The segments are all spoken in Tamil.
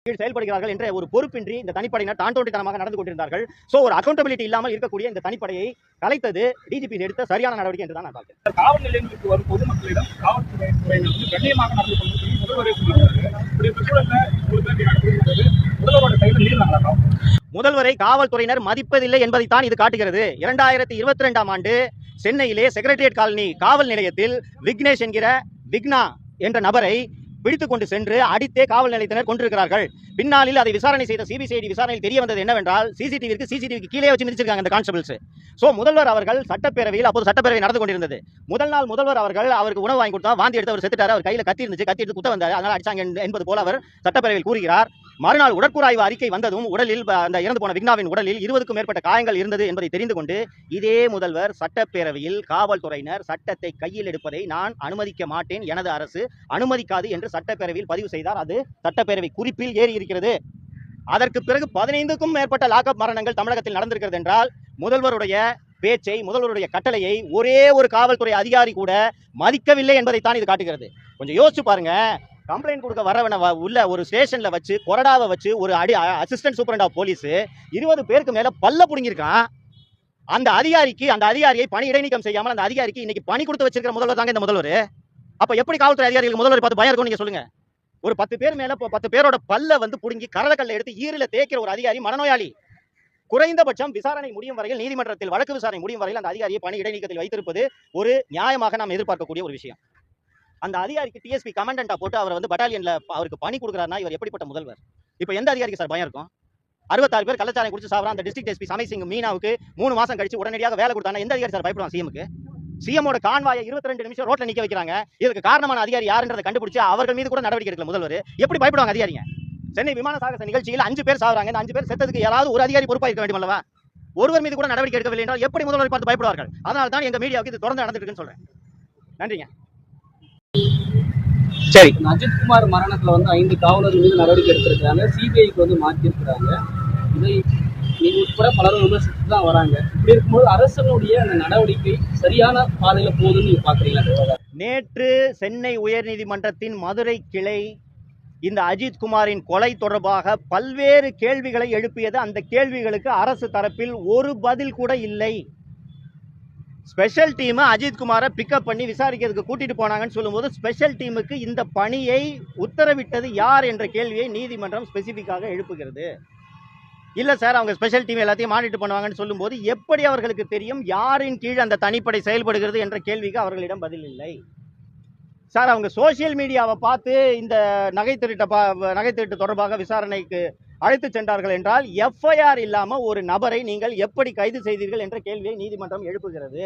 செயல்படுகிறார்கள் என்ற ஒரு பொறுப்பின்றி இந்த தனிப்படையினர் தான் தோன்றித்தனமாக நடந்து கொண்டிருந்தார்கள். சோ ஒரு அக்கௌண்டபிலிட்டி இல்லாமல் இருக்கக்கூடிய இந்த தனிப்படையை கலைத்தது டிஜிபி எடுத்த சரியான நடவடிக்கை என்று தான் நான் பார்க்கிறேன். காவல் நிலையங்களுக்கு வரும் பொதுமக்களிடம் காவல்துறையினர் கண்ணியமாக நடந்து கொண்டு முதல்வரை முதல்வரோட கையில் நீர்னாங்களா? முதல்வரை காவல்துறையினர் மதிப்பதில்லை என்பதைத்தான் இது காட்டுகிறது. 2022ஆம் ஆண்டு சென்னையிலே செக்ரட்டரியேட் காலனி காவல் நிலையத்தில் விக்னேஷ் என்கிற விக்னா என்ற நபரை பிடித்துக் கொண்டு சென்று அடித்தே காவல் நிலையத்தினர் கொண்டிருக்கிறார்கள். பின்னாளில் அதை விசாரணை செய்த சிபிசிஐடி விசாரணையில் தெரிய வந்தது என்னவென்றால் சிசிடிவிக்கு கீழே வச்சு மிதிச்சிருக்காங்க அந்த கான்ஸ்டபிள்ஸ். சோ முதல்வர் அவர்கள் சட்டப்பேரவையில் அப்போது சட்டப்பேரவை நடந்து கொண்டிருந்தது. முதல் நாள் முதல்வர் அவர்கள் அவருக்கு உணவு வாங்கி கொடுத்தா வாந்தி எடுத்து அவர் செத்துட்டாரு. அவர் கையில கத்தி இருந்துச்சு, கத்தி எடுத்து குத்த வந்தார், அதனால அடிச்சாங்க என்பது போல அவர் சட்டப்பேரவையில் கூறுகிறார். மறுநாள் உடற்கூறாய்வு அறிக்கை வந்ததும் உடலில் அந்த இறந்து போன விக்னாவின் உடலில் 20க்கும் மேற்பட்ட காயங்கள் இருந்தது என்பதை தெரிந்து கொண்டு இதே முதல்வர் சட்டப்பேரவையில் காவல்துறையினர் சட்டத்தை கையில் எடுப்பதை நான் அனுமதிக்க மாட்டேன், எனது அரசு அனுமதிக்காது என்று சட்டப்பேரவையில் பதிவு செய்தார். அது சட்டப்பேரவை குறிப்பில் ஏறி இருக்கிறது. அதற்கு பிறகு 15க்கும் மேற்பட்ட லாக்அப் மரணங்கள் தமிழகத்தில் நடந்திருக்கிறது என்றால் முதல்வருடைய பேச்சை, முதல்வருடைய கட்டளையை ஒரே ஒரு காவல்துறை அதிகாரி கூட மதிக்கவில்லை என்பதைத்தான் இது காட்டுகிறது. கொஞ்சம் யோசிச்சு பாருங்க. கம்ப்ளைண்ட் கொடுக்க வரவன உள்ள ஒரு ஸ்டேஷன்ல வச்சு கொரடாவை வச்சு ஒரு அசிஸ்டன்ட் சூப்பரண்ட் ஆஃப் போலீஸ் 20 பேருக்கு மேல பல்ல புடுங்கிருக்கான். அந்த அதிகாரியை பணி இடைநீக்கம் செய்யாமல் அந்த அதிகாரிக்கு இன்னைக்கு பணி கொடுத்து வச்சிருக்கிற முதல்வர் தாங்க இந்த முதல்வர். அப்ப எப்படி காவல்துறை அதிகாரிகள் முதல்வர் பார்த்து பயம் இருக்கும் நீங்க சொல்லுங்க? ஒரு 10 பேர் மேல 10 பேரோட பல்ல புடுங்கி கரடக்கல்ல எடுத்து ஈரில தேய்க்கிற ஒரு அதிகாரி மனநோயாளி. குறைந்தபட்சம் விசாரணை முடியும் வரையில், நீதிமன்றத்தில் வழக்கு விசாரணை முடியும் வரையில் அந்த அதிகாரியை பணி இடைநீக்கத்தில் வைத்திருப்பது ஒரு நியாயமாக நாம் எதிர்பார்க்கக்கூடிய ஒரு விஷயம். அந்த அதிகாரிக்கு டிஎஸ்பி கமாண்டண்டா போட்டு அவர் பட்டாலியன்ல அவருக்கு பணி கொடுக்குறாருன்னா இவர் எப்படிப்பட்ட முதல்வர்? இப்ப எந்த அதிகாரிக்கு சார் பயம் இருக்கும்? 66 பேர் கள்ளச்சாராயம் குடிச்சு சாவறான் அந்த டிஸ்ட்ரிக்ட் எஸ்பி சமைசிங் மீனாவுக்கு 3 மாசம் கழிச்சு உடனடியாக வேலை கொடுத்தாங்க. எந்த அதிகாரி சார் பயப்படுவாங்க சிஎம்க்கு? சிஎமோட கான்வாயை 22 நிமிஷம் ரோட்ல நிக்க வைக்கிறாங்க. இதுக்கு காரணமான அதிகாரி யாருன்றதை கண்டுபிடிச்சு அவர்கள் மீது கூட நடவடிக்கை எடுக்கல முதல்வர். எப்படி பயப்படுவாங்க அதிகாரிங்க? சென்னை விமான சாகச நிகழ்ச்சியில் 5 பேர் சாவறாங்க. இந்த 5 பேர் செத்ததுக்கு யாராவது ஒரு அதிகாரி பொறுப்பா இருக்க வேண்டும் அல்லவா? ஒருவர் மீது கூட நடவடிக்கை எடுக்கவில்லை என்றால் எப்படி முதல்வரை பார்த்து பயப்படுவார்கள்? அதனால தான் எங்க மீடியாவுக்கு இது தொடர்ந்து நடந்துட்டு இருக்குன்னு சொல்றேன். நன்றிங்க. சரி, அஜித்குமார் மரணத்துல 5 காவலர்கள் மீது நடவடிக்கை எடுத்திருக்காங்க. சிபிஐக்கு மாற்றிருக்கிறாங்க. இதை நீங்க உட்பட பலரும் விமர்சித்து தான் வராங்க. இப்படி இருக்கும்போது அரசனுடைய அந்த நடவடிக்கை சரியான பாதையில போகுதுன்னு நீங்க பாக்குறீங்களா? நேற்று சென்னை உயர்நீதிமன்றத்தின் மதுரை கிளை இந்த அஜித்குமாரின் கொலை தொடர்பாக பல்வேறு கேள்விகளை எழுப்பியது. அந்த கேள்விகளுக்கு அரசு தரப்பில் ஒரு பதில் கூட இல்லை. ஸ்பெஷல் டீம் அஜித்குமாரை பிக்கப் பண்ணி விசாரிக்கிறதுக்கு கூட்டிட்டு போனாங்கன்னு சொல்லும்போது ஸ்பெஷல் டீமுக்கு இந்த பணியை உத்தரவிட்டது யார் என்ற கேள்வியை நீதிமன்றம் ஸ்பெசிபிக்காக எழுப்புகிறது. இல்ல சார், அவங்க ஸ்பெஷல் டீம் எல்லாத்தையும் மானிட்டர் பண்ணுவாங்கன்னு சொல்லும்போது எப்படி அவர்களுக்கு தெரியும் யாரின் கீழ் அந்த தனிப்படை செயல்படுகிறது என்ற கேள்விக்கு அவர்களிடம் பதில் இல்லை. சார், அவங்க சோசியல் மீடியாவை பார்த்து இந்த நகை திருட்டு தொடர்பாக விசாரணைக்கு அழைத்து சென்றார்கள் என்றால் எஃப்ஐஆர் இல்லாம ஒரு நபரை நீங்கள் எப்படி கைது செய்தீர்கள் என்ற கேள்வியை நீதிமன்றம் எழுப்புகிறது.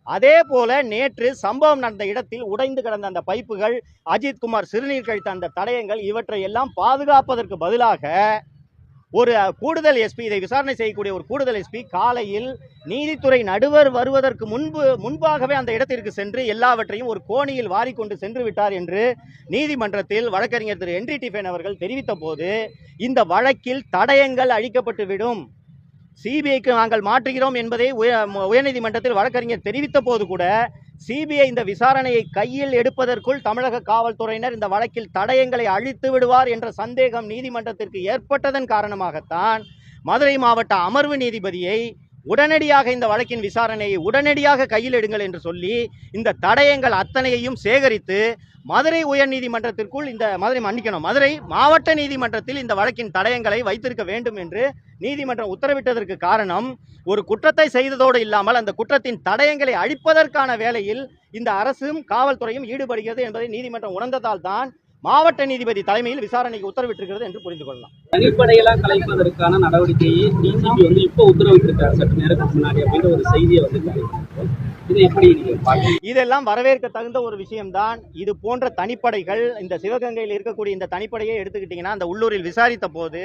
அதே போல நேற்று சம்பவம் நடந்த இடத்தில் உடைந்து கிடந்த அந்த பைப்புகள், அஜித்குமார் சிறுநீர் கழித்த அந்த தடயங்கள், இவற்றை எல்லாம் பாதுகாப்பதற்கு பதிலாக ஒரு கூடுதல் எஸ்பி, இதை விசாரணை செய்யக்கூடிய ஒரு கூடுதல் எஸ்பி காலையில் நீதித்துறை நடுவர் வருவதற்கு முன்பாகவே அந்த இடத்திற்கு சென்று எல்லாவற்றையும் ஒரு கோணியில் வாரிக்கொண்டு சென்று விட்டார் என்று நீதிமன்றத்தில் வழக்கறிஞர் திரு என்ரி டிஃபன் அவர்கள் தெரிவித்த போது இந்த வழக்கில் தடயங்கள் அழிக்கப்பட்டு விடும், சிபிஐக்கு நாங்கள் மாற்றுகிறோம் என்பதை உயர்நீதிமன்றத்தில் வழக்கறிஞர் தெரிவித்த போது கூட சிபிஐ இந்த விசாரணையை கையில் எடுப்பதற்குள் தமிழக காவல்துறையினர் இந்த வழக்கில் தடயங்களை அழித்து விடுவார் என்ற சந்தேகம் நீதிமன்றத்திற்கு ஏற்பட்டதன் காரணமாகத்தான் மதுரை மாவட்ட அமர்வு நீதிபதியை உடனடியாக இந்த வழக்கின் விசாரணையை உடனடியாக கையில் எடுங்கள் என்று சொல்லி இந்த தடயங்கள் அத்தனையையும் சேகரித்து மதுரை உயர்நீதிமன்றத்திற்குள் மதுரை மாவட்ட நீதிமன்றத்தில் இந்த வழக்கின் தடயங்களை வைத்திருக்க வேண்டும் என்று நீதிமன்றம் உத்தரவிட்டதற்கு காரணம், ஒரு குற்றத்தை செய்ததோடு இல்லாமல் அந்த குற்றத்தின் தடயங்களை அழிப்பதற்கான வேலையில் இந்த அரசும் காவல்துறையும் ஈடுபடுகிறது என்பதை நீதிமன்றம் உணர்ந்ததால் தான் மாவட்ட நீதிபதி தலைமையில் விசாரணைக்கு உத்தரவிட்டிருக்கிறது என்று புரிந்து கொள்ளலாம். தனிப்படையெல்லாம் கலைப்பதற்கான நடவடிக்கையை டிஜிபி இப்போ உத்தரவிட்டிருக்காரு சற்று நேரத்துக்கு முன்னாடி அப்படின்ற ஒரு செய்தியை இதெல்லாம் வரவேற்க தகுந்த ஒரு விஷயம்தான். இது போன்ற தனிப்படைகள் இந்த சிவகங்கையில் இருக்கக்கூடிய இந்த தனிப்படையை எடுத்துக்கிட்டீங்கன்னா அந்த உள்ளூரில் விசாரித்த போது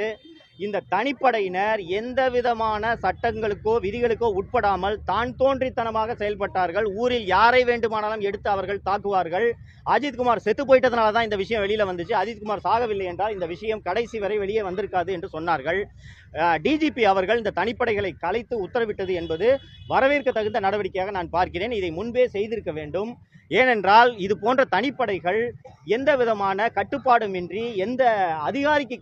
இந்த தனிப்படையினர் எந்த விதமான சட்டங்களுக்கோ விதிகளுக்கோ உட்படாமல் தான் தோன்றித்தனமாக செயல்பட்டார்கள். ஊரில் யாரை வேண்டுமானாலும் எடுத்து அவர்கள் தாக்குவார்கள். அஜித்குமார் செத்து போயிட்டதுனால தான் இந்த விஷயம் வெளியில வந்துச்சு. அஜித்குமார் சாகவில்லை என்றால் இந்த விஷயம் கடைசி வரை வெளியே வந்திருக்காது என்று சொன்னார்கள். டிஜிபி அவர்கள் இந்த தனிப்படைகளை கலைத்து உத்தரவிட்டது என்பது வரவேற்க தகுந்த நடவடிக்கையாக நான் பார்க்கிறேன். இதை முன்பே செய்திருக்க வேண்டும். ஏனென்றால் இது போன்ற தனிப்படைகள் எந்த விதமான கட்டுப்பாடுமின்றி எந்த அதிகாரிக்கு